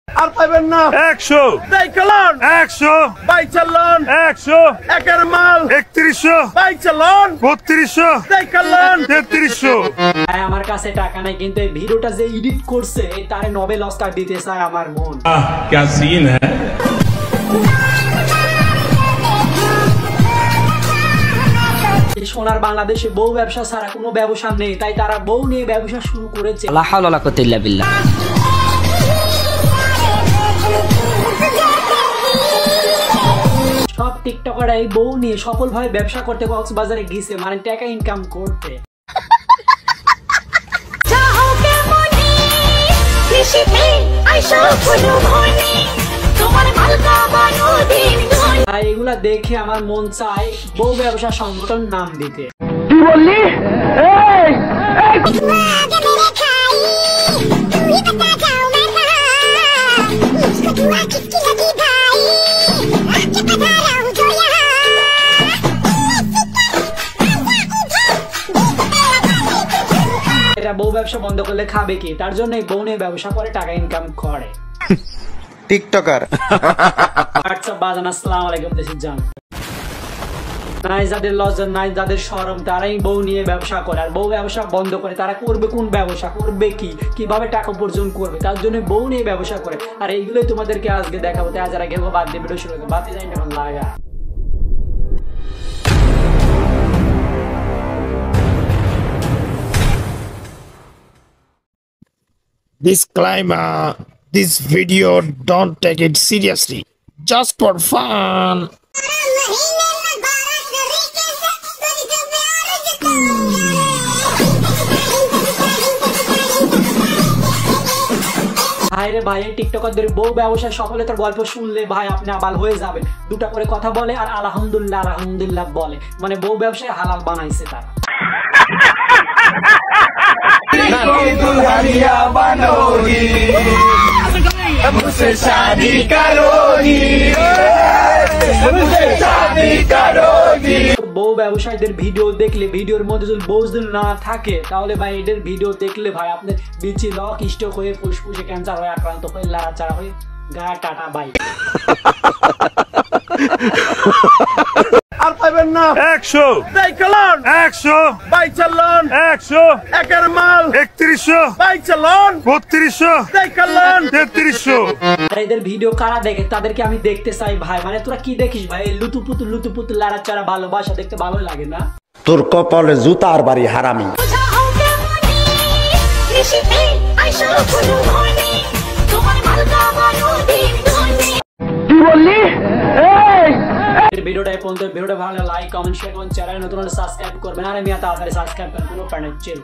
আর পাইবেন না 100 দেখলন 100 ভাই চালন 100 একের মাল 3100 ভাই চালন 3200 দেখলন 3300 আমার কাছে টাকা নাই কিন্তু এই ভিডিওটা যে এডিট করছে তারে নোবেল অস্কার দিতে চায় আমার মন। क्या सीन है। সোনার বাংলাদেশে বউ ব্যবসা ছাড়া কোনো ব্যবসা নেই, তাই তারা বউ নিয়ে ব্যবসা শুরু করেছে। লা হাওলা ওয়ালা কুওয়াতা ইল্লা বিল্লাহ। সব টিকটকাররা এই বউ নিয়ে সফলভাবে ব্যবসা করতে কক্সবাজারে গিয়েছে, মানে টাকা ইনকাম করতে। এগুলা দেখে আমার মন চায় বউ ব্যবসা সংগঠন নাম দিতে। কি বললি? এটা বউ ব্যবসা বন্ধ করলে খাবে কি, তার জন্য বউ নিয়ে ব্যবসা করে টাকা ইনকাম করে। টিকটকার হোয়াটসঅ্যাপ বাজান, আসসালামু আলাইকুম দেশের জান। নাই যাদের লজ্জা নাই, যাদের শরম, তারাই বউ নিয়ে ব্যবসা করে। আর বউ ব্যবসা বন্ধ করে তারা করবে কোন ব্যবসা, করবে কি, কিভাবে টাকা উপার্জন করবে, তার জন্য বউ নিয়ে ব্যবসা করে। আর এইগুলোই তোমাদেরকে আজকে দেখাবো। তাই যারা গেল বাদ দিয়ে ভিডিও শুরু করে বাদ দিয়ে যাই এখন লাগা। Disclaimer: this video don't take it seriously, just for fun. ভাই রে ভাই, টিকটকারদের বউ ব্যবসায় সফলতার গল্প শুনলে ভাই আপনি আবাল হয়ে যাবেন। দুটা করে কথা বলে আর আলহামদুলিল্লাহ আলহামদুলিল্লাহ বলে, মানে বউ ব্যবসায় হালাল বানাইছে তারা। বউ ব্যবসায়ীদের ভিডিও দেখলে, ভিডিওর মধ্যে যদি বউ না থাকে তাহলে ভাই এদের ভিডিও দেখলে ভাই আপনার বিচি লক স্ট্রোক হয়ে ফুসফুসে ক্যান্সার হয়ে আক্রান্ত হয়ে লাড়াচাড়া হয়ে গা কাটা ভাই। আর পাইবেন না 100 দেখলন 100 ভাই চালন 100 একের মাল 3100 ভাই চালন 3200 দেখলন 3300। আর এদের ভিডিও কারা দেখে তাদেরকে আমি দেখতে চাই ভাই। মানে তোরা কি দেখিস ভাই? লুতুপুতু লাড়াচাড়া ভালোবাসা দেখতে ভালো লাগে না? তোর কপালে জুতার বাড়ি হারামি। কি বললি? ভিডিওটা পর্যন্ত, ভিডিওটা ভালো লাইক কমেন্ট শেয়ার করুন, চ্যানেল নতুন হলে সাবস্ক্রাইব করবেন। আর আমি তাড়াতাড়ি সাবস্ক্রাইব করেন, কোনো প্যানেল চিল।